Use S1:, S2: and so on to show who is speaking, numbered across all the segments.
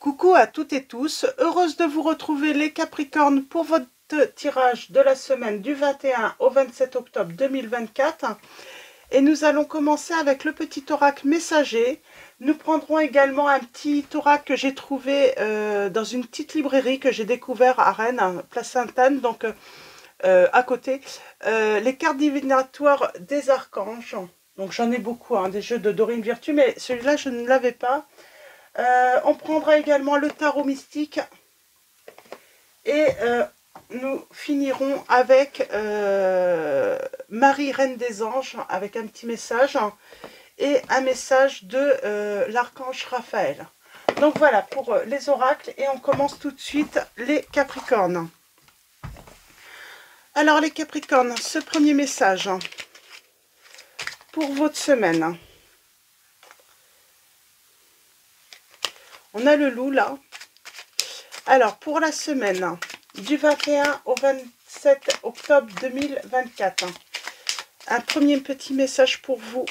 S1: Coucou à toutes et tous, heureuse de vous retrouver les Capricornes pour votre tirage de la semaine du 21 au 27 octobre 2024. Et nous allons commencer avec le petit oracle messager. Nous prendrons également un petit oracle que j'ai trouvé dans une petite librairie que j'ai découvert à Rennes, place Sainte-Anne, donc à côté. Les cartes divinatoires des archanges. Donc j'en ai beaucoup, des jeux de Dorine Virtue, mais celui-là je ne l'avais pas. On prendra également le tarot mystique et nous finirons avec Marie Reine des Anges avec un petit message et un message de l'archange Raphaël. Donc voilà pour les oracles et on commence tout de suite les Capricornes. Alors les Capricornes, ce premier message pour votre semaine. On a le loup là. Alors, pour la semaine du 21 au 27 octobre 2024, un premier petit message pour vous,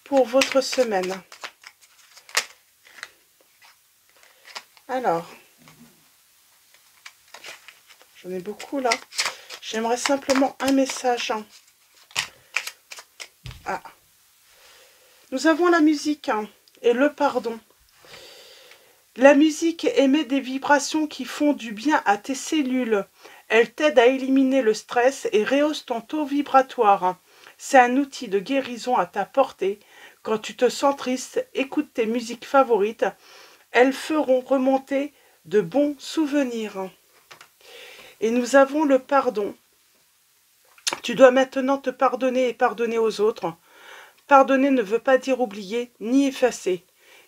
S1: pour votre semaine. Alors, j'en ai beaucoup là. J'aimerais simplement un message. Ah. Nous avons la musique et le pardon. La musique émet des vibrations qui font du bien à tes cellules. Elle t'aide à éliminer le stress et rehausse ton taux vibratoire. C'est un outil de guérison à ta portée. Quand tu te sens triste, écoute tes musiques favorites. Elles feront remonter de bons souvenirs. Et nous avons le pardon. Tu dois maintenant te pardonner et pardonner aux autres. Pardonner ne veut pas dire oublier ni effacer.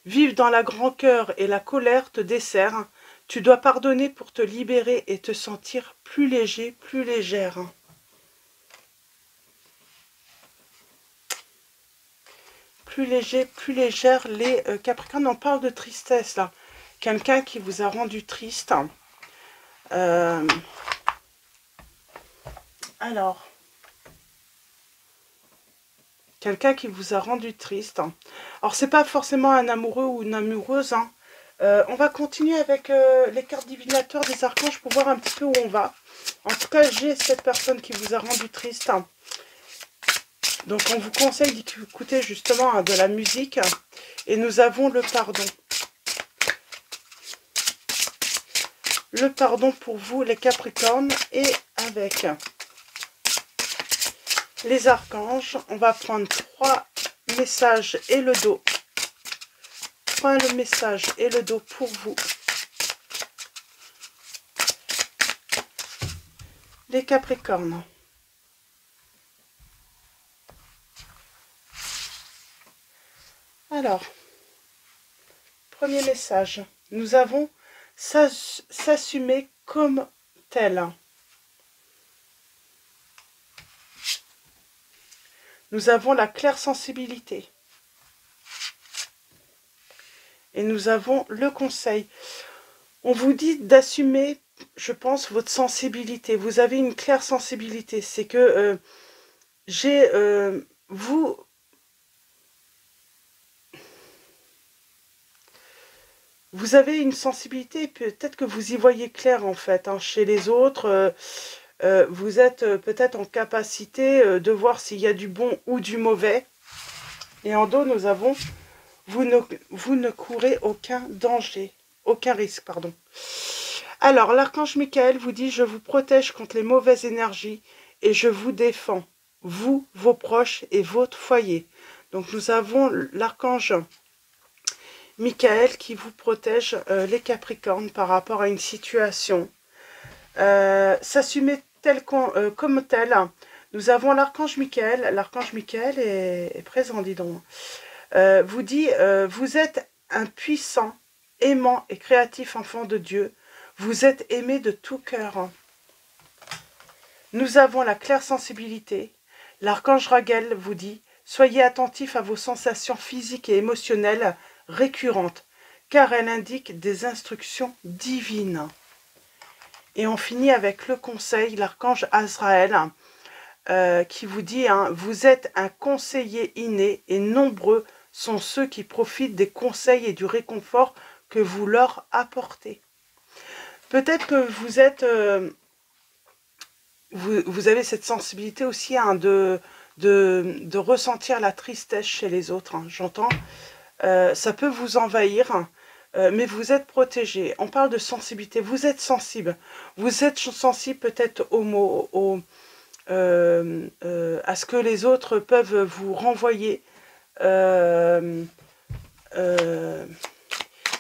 S1: Vivre dans la rancœur et la colère te dessert. Tu dois pardonner pour te libérer et te sentir plus léger, plus légère. Plus léger, plus légère. Les Capricornes, on parle de tristesse là. Quelqu'un qui vous a rendu triste. Alors. Quelqu'un qui vous a rendu triste. Alors, c'est pas forcément un amoureux ou une amoureuse. On va continuer avec les cartes divinatoires des archanges pour voir un petit peu où on va. En tout cas, j'ai cette personne qui vous a rendu triste. Donc, on vous conseille d'écouter justement de la musique. Et nous avons le pardon. Le pardon pour vous, les Capricornes. Et avec les archanges, on va prendre 3 messages et le dos. 3 le message et le dos pour vous. Les Capricornes. Alors, premier message. Nous avons s'assumer comme tel. Nous avons la claire sensibilité. Et nous avons le conseil. On vous dit d'assumer, je pense, votre sensibilité. Vous avez une claire sensibilité. C'est que vous avez une sensibilité, peut-être que vous y voyez clair en fait. Chez les autres, vous êtes peut-être en capacité de voir s'il y a du bon ou du mauvais. Et en dos, nous avons, vous ne courez aucun danger, aucun risque, pardon. Alors, l'archange Michael vous dit, je vous protège contre les mauvaises énergies et je vous défends, vous, vos proches et votre foyer. Donc, nous avons l'archange Michael qui vous protège les Capricornes par rapport à une situation. S'assumer comme tel. Nous avons l'archange Michael. L'archange Michael est présent, dis donc. Vous dit, vous êtes un puissant, aimant et créatif enfant de Dieu. Vous êtes aimé de tout cœur. Nous avons la claire sensibilité. L'archange Raguel vous dit, soyez attentif à vos sensations physiques et émotionnelles récurrentes, car elles indiquent des instructions divines. Et on finit avec le conseil, l'archange Azraël, qui vous dit, vous êtes un conseiller inné et nombreux sont ceux qui profitent des conseils et du réconfort que vous leur apportez. Peut-être que vous êtes... vous avez cette sensibilité aussi hein, de ressentir la tristesse chez les autres, hein, j'entends. Ça peut vous envahir, mais vous êtes protégé. On parle de sensibilité, vous êtes sensible. Vous êtes sensible peut-être aux mots, à ce que les autres peuvent vous renvoyer.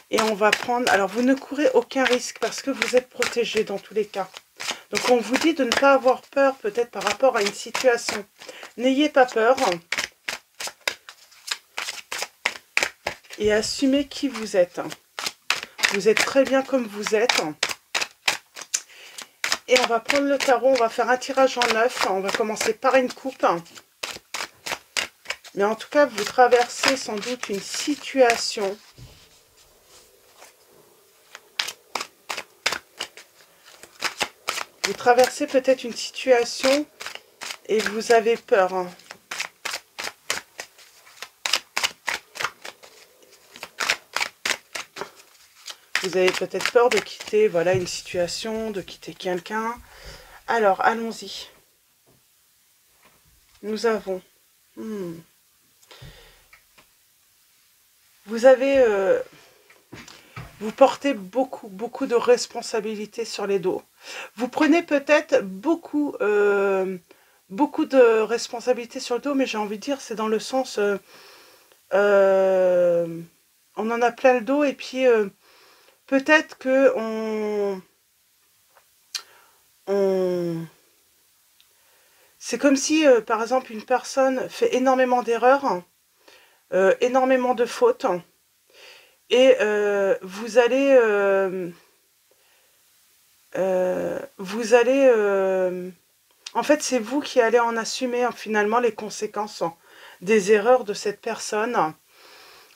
S1: Et on va prendre... Alors, vous ne courez aucun risque parce que vous êtes protégé dans tous les cas. Donc, on vous dit de ne pas avoir peur peut-être par rapport à une situation. N'ayez pas peur. Et assumez qui vous êtes. Vous êtes très bien comme vous êtes. Et on va prendre le tarot, on va faire un tirage en 9. On va commencer par une coupe. Mais en tout cas, vous traversez sans doute une situation. Vous traversez peut-être une situation et vous avez peur. Vous avez peut-être peur de quitter voilà, une situation, de quitter quelqu'un. Alors, allons-y. Nous avons... Vous avez... vous portez beaucoup de responsabilités sur les dos. Vous prenez peut-être beaucoup de responsabilités sur le dos, mais j'ai envie de dire, c'est dans le sens... on en a plein le dos et puis... peut-être que c'est comme si, par exemple, une personne fait énormément d'erreurs, énormément de fautes, et vous allez en fait, c'est vous qui allez en assumer finalement les conséquences des erreurs de cette personne.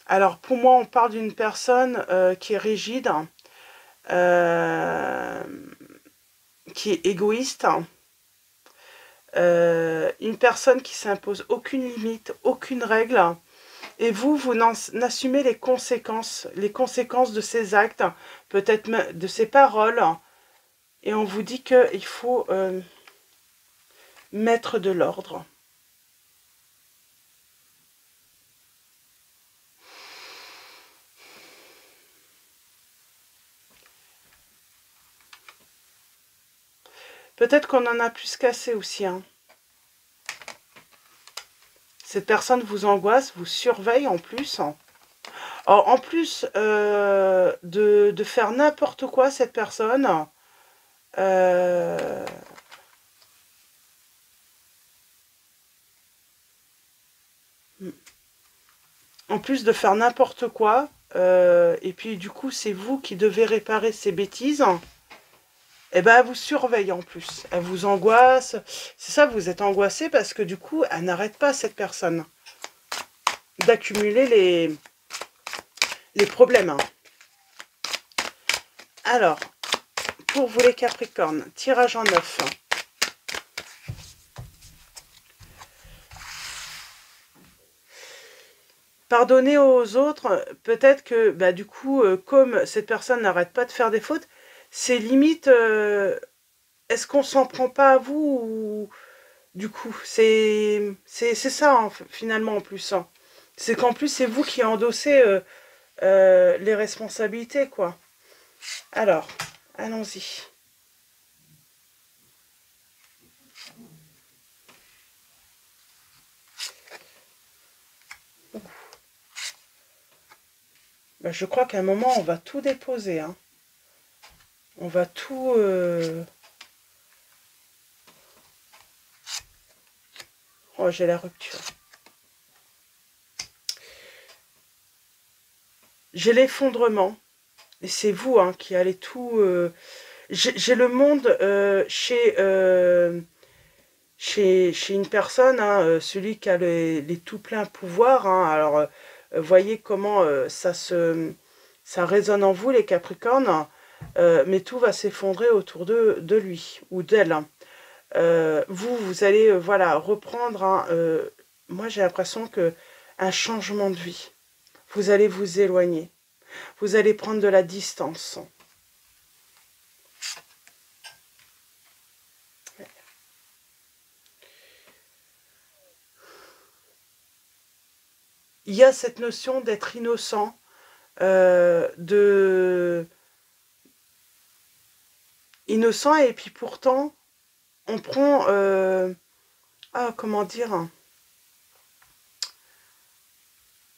S1: Alors, pour moi, on parle d'une personne qui est rigide, qui est égoïste, une personne qui s'impose aucune limite, aucune règle, et vous n'assumez les conséquences de ses actes, peut-être de ses paroles, et on vous dit qu'il faut mettre de l'ordre. Peut-être qu'on en a plus qu'assez aussi. Hein. Cette personne vous angoisse, vous surveille en plus. Alors, en plus de faire n'importe quoi, cette personne, en plus de faire n'importe quoi, et puis du coup, c'est vous qui devez réparer ces bêtises. Eh ben, elle vous surveille en plus. Elle vous angoisse. C'est ça, vous êtes angoissé parce que du coup, elle n'arrête pas, cette personne, d'accumuler les problèmes. Hein. Alors, pour vous les Capricornes, tirage en 9. Pardonner aux autres, peut-être que bah, du coup, comme cette personne n'arrête pas de faire des fautes, c'est limite, est-ce qu'on s'en prend pas à vous ou... Du coup, c'est ça, hein, finalement, en plus. Hein. C'est qu'en plus, c'est vous qui endossez les responsabilités, quoi. Alors, allons-y. Ben, je crois qu'à un moment, on va tout déposer. Hein. On va tout... Oh, j'ai la rupture. J'ai l'effondrement. Et c'est vous hein, qui allez tout... J'ai le monde chez une personne, hein, celui qui a les tout pleins pouvoirs. Hein, alors, voyez comment ça résonne en vous, les Capricornes. Mais tout va s'effondrer autour de lui ou d'elle. Hein. Vous allez voilà, reprendre, hein, moi j'ai l'impression que un changement de vie. Vous allez vous éloigner. Vous allez prendre de la distance. Il y a cette notion d'être innocent, innocent, et puis pourtant, on prend, comment dire,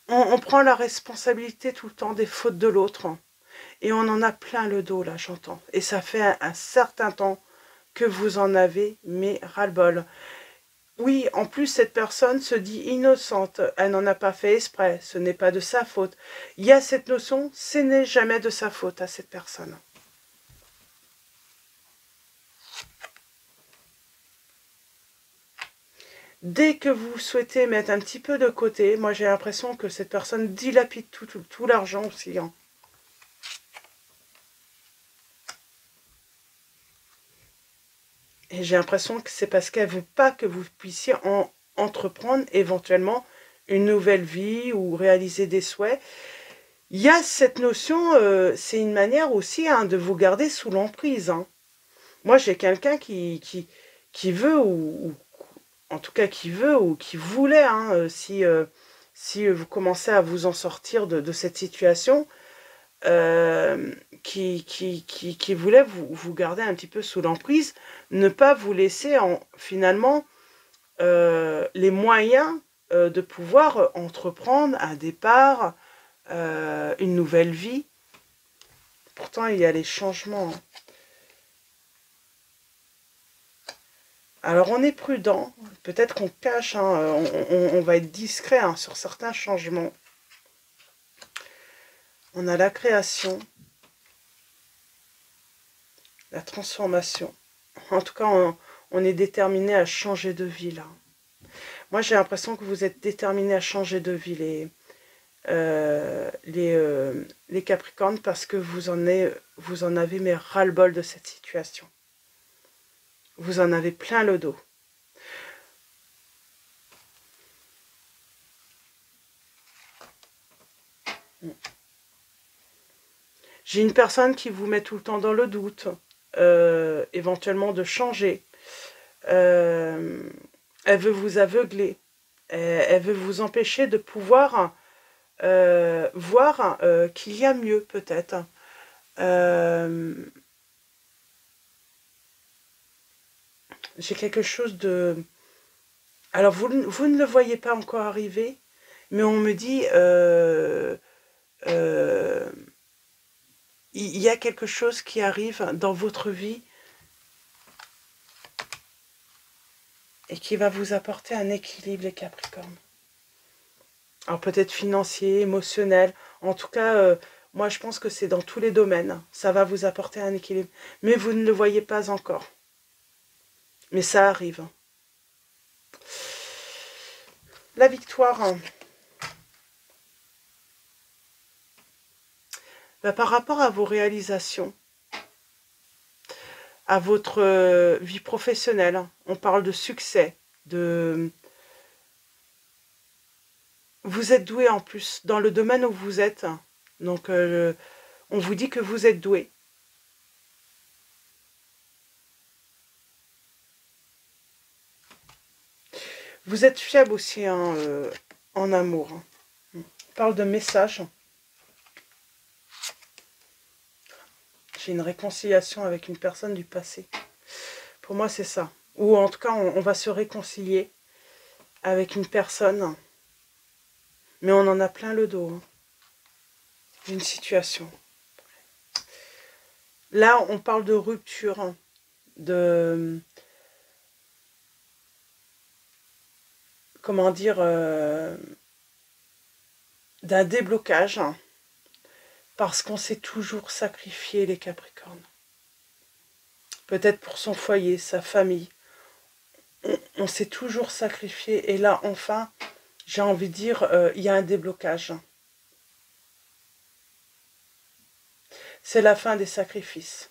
S1: on prend la responsabilité tout le temps des fautes de l'autre. Et on en a plein le dos, là, j'entends. Et ça fait un certain temps que vous en avez, mais ras-le-bol. Oui, en plus, cette personne se dit innocente. Elle n'en a pas fait exprès. Ce n'est pas de sa faute. Il y a cette notion, ce n'est jamais de sa faute à cette personne. Dès que vous souhaitez mettre un petit peu de côté, moi j'ai l'impression que cette personne dilapide tout l'argent aussi. Hein. Et j'ai l'impression que c'est parce qu'elle ne veut pas que vous puissiez entreprendre éventuellement une nouvelle vie ou réaliser des souhaits. Il y a cette notion, c'est une manière aussi hein, de vous garder sous l'emprise. Hein. Moi j'ai quelqu'un qui veut, ou en tout cas qui veut ou qui voulait, hein, si vous commencez à vous en sortir de cette situation, qui voulait vous garder un petit peu sous l'emprise, ne pas vous laisser finalement les moyens de pouvoir entreprendre un départ, une nouvelle vie. Pourtant, il y a les changements. Hein. Alors, on est prudent. Peut-être qu'on cache, hein, on va être discret hein, sur certains changements. On a la création, la transformation. En tout cas, on est déterminé à changer de vie, là. Moi, j'ai l'impression que vous êtes déterminé à changer de vie, les Capricornes, parce que vous en avez mais ras-le-bol de cette situation. Vous en avez plein le dos. J'ai une personne qui vous met tout le temps dans le doute, éventuellement de changer. Elle veut vous aveugler. Elle veut vous empêcher de pouvoir voir qu'il y a mieux, peut-être. J'ai quelque chose de... Alors, vous ne le voyez pas encore arriver, mais on me dit... il y a quelque chose qui arrive dans votre vie et qui va vous apporter un équilibre, les Capricornes. Alors peut-être financier, émotionnel, en tout cas, moi je pense que c'est dans tous les domaines. Ça va vous apporter un équilibre. Mais vous ne le voyez pas encore. Mais ça arrive. La victoire. Par rapport à vos réalisations, à votre vie professionnelle, on parle de succès, Vous êtes doué en plus, dans le domaine où vous êtes. Donc, on vous dit que vous êtes doué. Vous êtes fiable aussi hein, en amour. On parle de message. J'ai une réconciliation avec une personne du passé. Pour moi, c'est ça. Ou en tout cas, on va se réconcilier avec une personne. Mais on en a plein le dos. Hein, d'une situation. Là, on parle de rupture. Comment dire, d'un déblocage, parce qu'on s'est toujours sacrifié, les Capricornes. Peut-être pour son foyer, sa famille. On s'est toujours sacrifié, et là, enfin, j'ai envie de dire, il y a un déblocage. C'est la fin des sacrifices.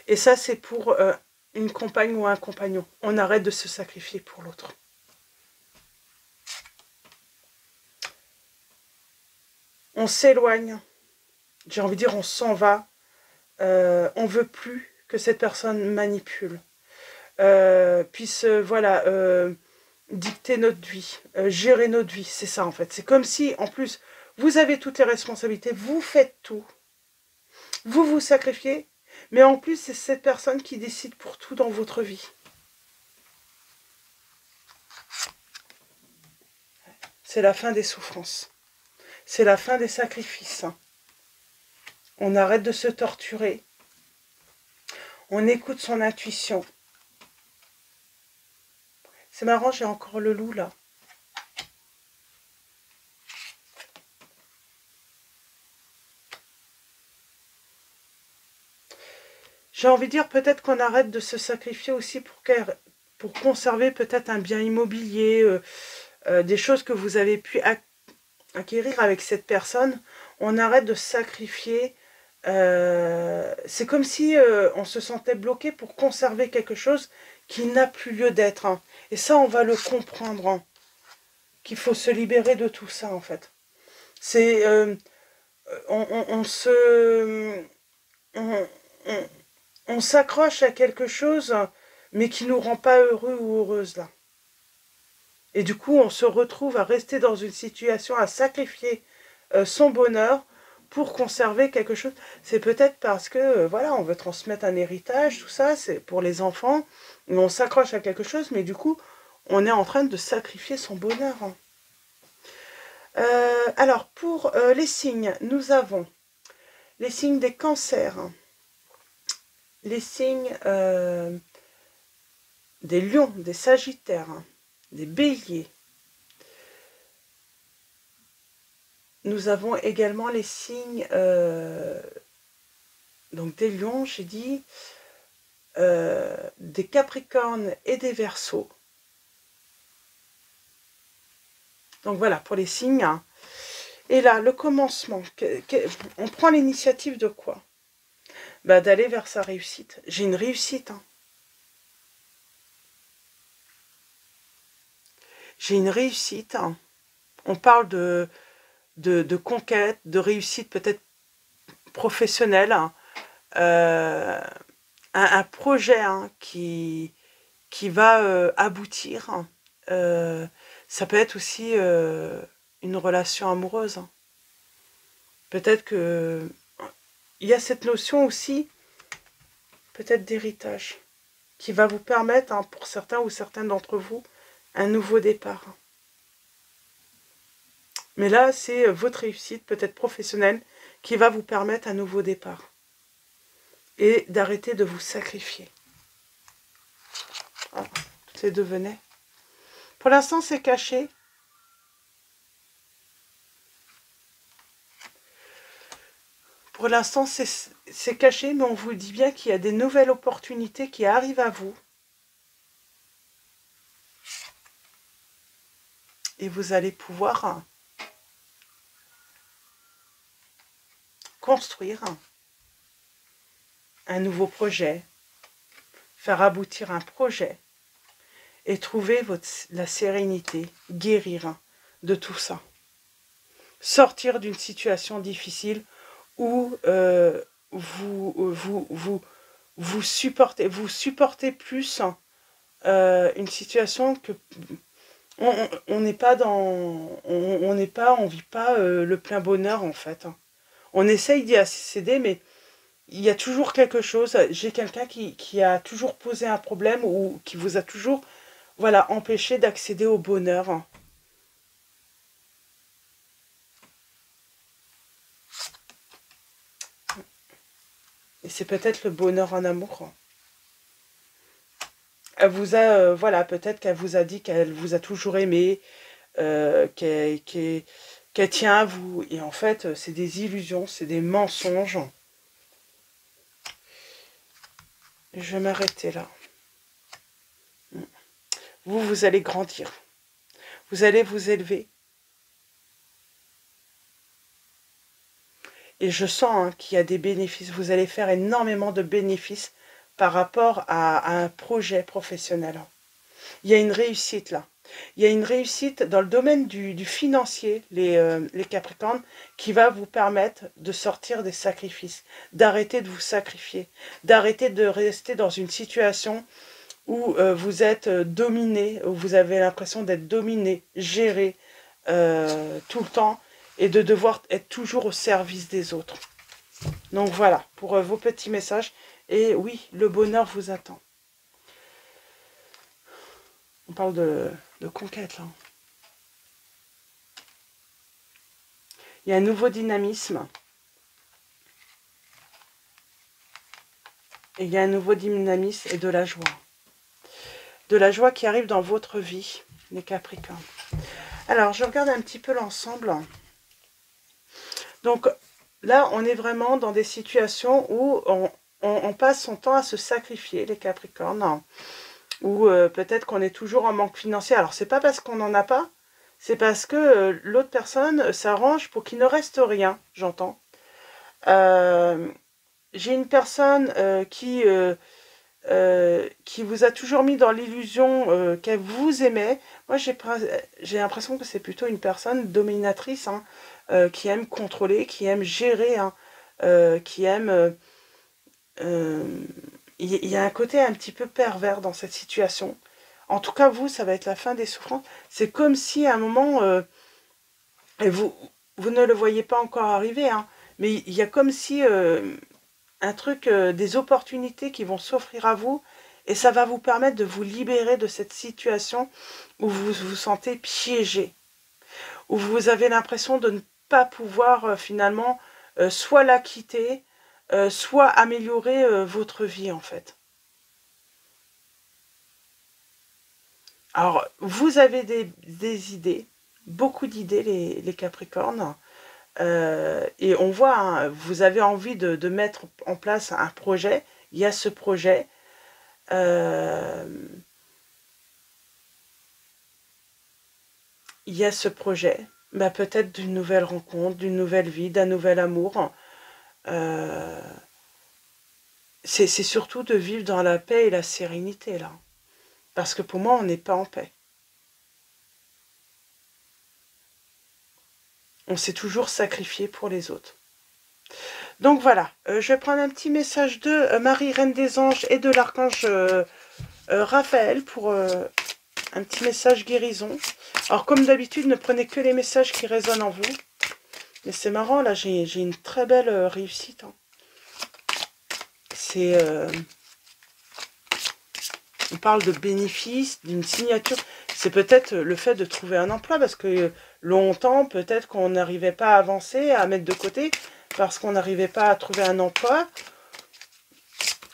S1: Et ça, c'est pour une compagne ou un compagnon. On arrête de se sacrifier pour l'autre. On s'éloigne. J'ai envie de dire, on s'en va. On veut plus que cette personne manipule. Puisse, voilà, dicter notre vie, gérer notre vie. C'est ça, en fait. C'est comme si, en plus, vous avez toutes les responsabilités. Vous faites tout. Vous vous sacrifiez. Mais en plus, c'est cette personne qui décide pour tout dans votre vie. C'est la fin des souffrances. C'est la fin des sacrifices. On arrête de se torturer. On écoute son intuition. C'est marrant, j'ai encore le loup là. J'ai envie de dire peut-être qu'on arrête de se sacrifier aussi pour conserver peut-être un bien immobilier, des choses que vous avez pu acquérir avec cette personne. On arrête de sacrifier. C'est comme si on se sentait bloqué pour conserver quelque chose qui n'a plus lieu d'être. Hein. Et ça, on va le comprendre. Hein, qu'il faut se libérer de tout ça, en fait. C'est... on s'accroche à quelque chose, mais qui nous rend pas heureux ou heureuse, là. Et du coup, on se retrouve à rester dans une situation, à sacrifier son bonheur pour conserver quelque chose. C'est peut-être parce que, voilà, on veut transmettre un héritage, tout ça, c'est pour les enfants, mais on s'accroche à quelque chose, mais du coup, on est en train de sacrifier son bonheur. Hein. Alors, pour les signes, nous avons les signes des cancers, les signes des lions, des sagittaires, des béliers. Nous avons également les signes donc des lions, j'ai dit, des capricornes et des verseaux. Donc voilà, pour les signes. Hein. Et là, le commencement, on prend l'initiative de quoi? Bah, d'aller vers sa réussite. J'ai une réussite. Hein. J'ai une réussite. Hein. On parle de conquête, de réussite peut-être professionnelle. Hein. Un projet hein, qui va aboutir. Hein. Ça peut être aussi une relation amoureuse. Hein. Peut-être que il y a cette notion aussi, peut-être d'héritage, qui va vous permettre, hein, pour certains ou certaines d'entre vous, un nouveau départ. Mais là, c'est votre réussite, peut-être professionnelle, qui va vous permettre un nouveau départ. Et d'arrêter de vous sacrifier. Ah, toutes les deux venaient. Pour l'instant, c'est caché. Pour l'instant, c'est caché, mais on vous dit bien qu'il y a des nouvelles opportunités qui arrivent à vous. Et vous allez pouvoir construire un nouveau projet, faire aboutir un projet et trouver la sérénité, guérir de tout ça. Sortir d'une situation difficile où vous supportez plus une situation que on n'est pas dans on vit pas le plein bonheur en fait. On essaye d'y accéder, mais il y a toujours quelque chose. J'ai quelqu'un qui a toujours posé un problème ou qui vous a toujours, voilà, empêché d'accéder au bonheur. Et c'est peut-être le bonheur en amour. Elle vous a, voilà, peut-être qu'elle vous a dit qu'elle vous a toujours aimé, qu'elle tient à vous. Et en fait, c'est des illusions, c'est des mensonges. Je vais m'arrêter là. Vous allez grandir. Vous allez vous élever. Et je sens hein, qu'il y a des bénéfices. Vous allez faire énormément de bénéfices par rapport à un projet professionnel. Il y a une réussite là. Il y a une réussite dans le domaine du financier, les Capricornes, qui va vous permettre de sortir des sacrifices, d'arrêter de vous sacrifier, d'arrêter de rester dans une situation où vous êtes dominé, où vous avez l'impression d'être dominé, géré tout le temps, et de devoir être toujours au service des autres. Donc voilà, pour vos petits messages. Et oui, le bonheur vous attend. On parle de conquête, là. Il y a un nouveau dynamisme. Et il y a un nouveau dynamisme et de la joie. De la joie qui arrive dans votre vie, les Capricornes. Alors, je regarde un petit peu l'ensemble. Donc, là, on est vraiment dans des situations où on passe son temps à se sacrifier, les Capricornes. Ou peut-être qu'on est toujours en manque financier. Alors, c'est pas parce qu'on n'en a pas, c'est parce que l'autre personne s'arrange pour qu'il ne reste rien, j'entends. J'ai une personne qui vous a toujours mis dans l'illusion qu'elle vous aimait. Moi, j'ai l'impression que c'est plutôt une personne dominatrice, hein, qui aime contrôler, qui aime gérer, hein, qui aime... il y a un côté un petit peu pervers dans cette situation. En tout cas, vous, ça va être la fin des souffrances. C'est comme si à un moment, vous ne le voyez pas encore arriver, hein, mais il y a comme si un truc, des opportunités qui vont s'offrir à vous, et ça va vous permettre de vous libérer de cette situation où vous vous sentez piégé, où vous avez l'impression de ne pas pouvoir finalement soit la quitter, soit améliorer votre vie en fait. Alors, vous avez des idées, beaucoup d'idées les Capricornes, et on voit, hein, vous avez envie de mettre en place un projet, il y a ce projet, bah, peut-être d'une nouvelle rencontre, d'une nouvelle vie, d'un nouvel amour. C'est surtout de vivre dans la paix et la sérénité, là. Parce que pour moi, on n'est pas en paix. On s'est toujours sacrifié pour les autres. Donc voilà, je vais prendre un petit message de Marie, Reine des Anges, et de l'Archange Raphaël pour un petit message guérison. Alors comme d'habitude, ne prenez que les messages qui résonnent en vous. Mais c'est marrant, là, j'ai une très belle réussite. Hein. C'est... on parle de bénéfices, d'une signature. C'est peut-être le fait de trouver un emploi, parce que longtemps, peut-être qu'on n'arrivait pas à avancer, à mettre de côté, parce qu'on n'arrivait pas à trouver un emploi,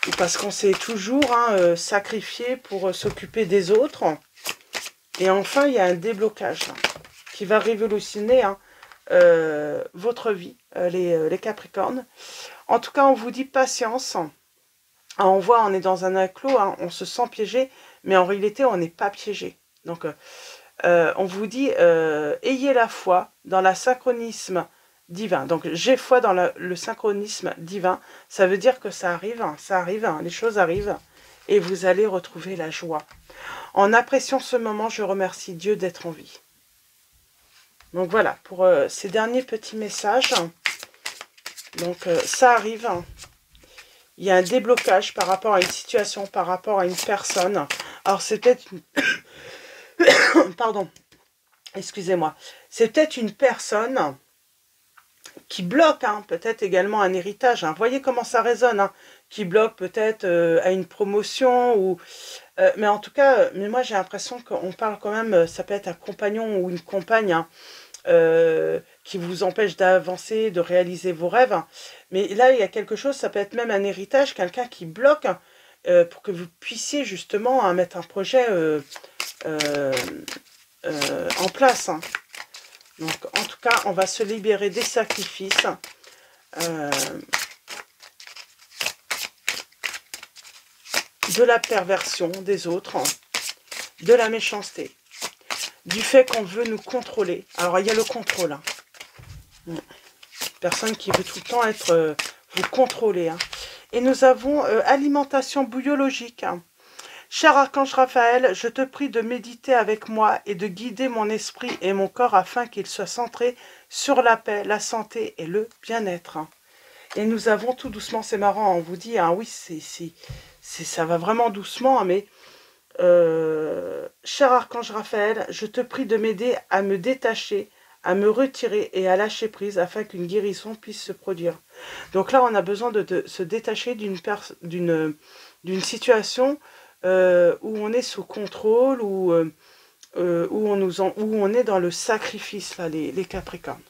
S1: ou parce qu'on s'est toujours sacrifié pour s'occuper des autres. Et enfin, il y a un déblocage qui va révolutionner votre vie, les Capricornes. En tout cas, on vous dit patience. On voit, on est dans un enclos, hein, on se sent piégé, mais en réalité, on n'est pas piégé. Donc, on vous dit, ayez la foi dans le synchronisme divin. Donc, j'ai foi dans le synchronisme divin. Ça veut dire que ça arrive, les choses arrivent, et vous allez retrouver la joie. En appréciant ce moment, je remercie Dieu d'être en vie. Donc, voilà, pour ces derniers petits messages. Donc, ça arrive. Il y a un déblocage par rapport à une situation, par rapport à une personne. Alors, c'est peut-être une... Pardon, excusez-moi. C'est peut-être une personne qui bloque, hein, peut-être également un héritage. Hein. Voyez comment ça résonne. Hein, qui bloque peut-être à une promotion. Ou, mais en tout cas, mais moi j'ai l'impression qu'on parle quand même, ça peut être un compagnon ou une compagne, hein, qui vous empêche d'avancer, de réaliser vos rêves. Hein. Mais là, il y a quelque chose, ça peut être même un héritage, quelqu'un qui bloque pour que vous puissiez justement hein, mettre un projet en place. Hein. Donc, en tout cas, on va se libérer des sacrifices. De la perversion des autres, hein, de la méchanceté, du fait qu'on veut nous contrôler. Alors, il y a le contrôle. Hein. Personne qui veut tout le temps être vous contrôler. Hein. Et nous avons alimentation biologique. Cher Archange Raphaël, je te prie de méditer avec moi et de guider mon esprit et mon corps afin qu'ils soient centrés sur la paix, la santé et le bien-être. Et nous avons tout doucement, c'est marrant, on vous dit, hein, oui, ça va vraiment doucement, mais cher Archange Raphaël, je te prie de m'aider à me détacher, à me retirer et à lâcher prise afin qu'une guérison puisse se produire. Donc là, on a besoin de se détacher d'une situation où on est sous contrôle, où on est dans le sacrifice, là, les Capricornes.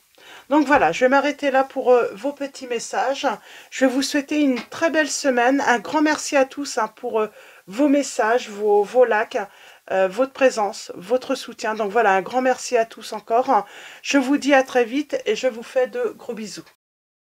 S1: Donc voilà, je vais m'arrêter là pour vos petits messages. Je vais vous souhaiter une très belle semaine. Un grand merci à tous hein, pour vos messages, vos likes, votre présence, votre soutien. Donc voilà, un grand merci à tous encore. Je vous dis à très vite et je vous fais de gros bisous.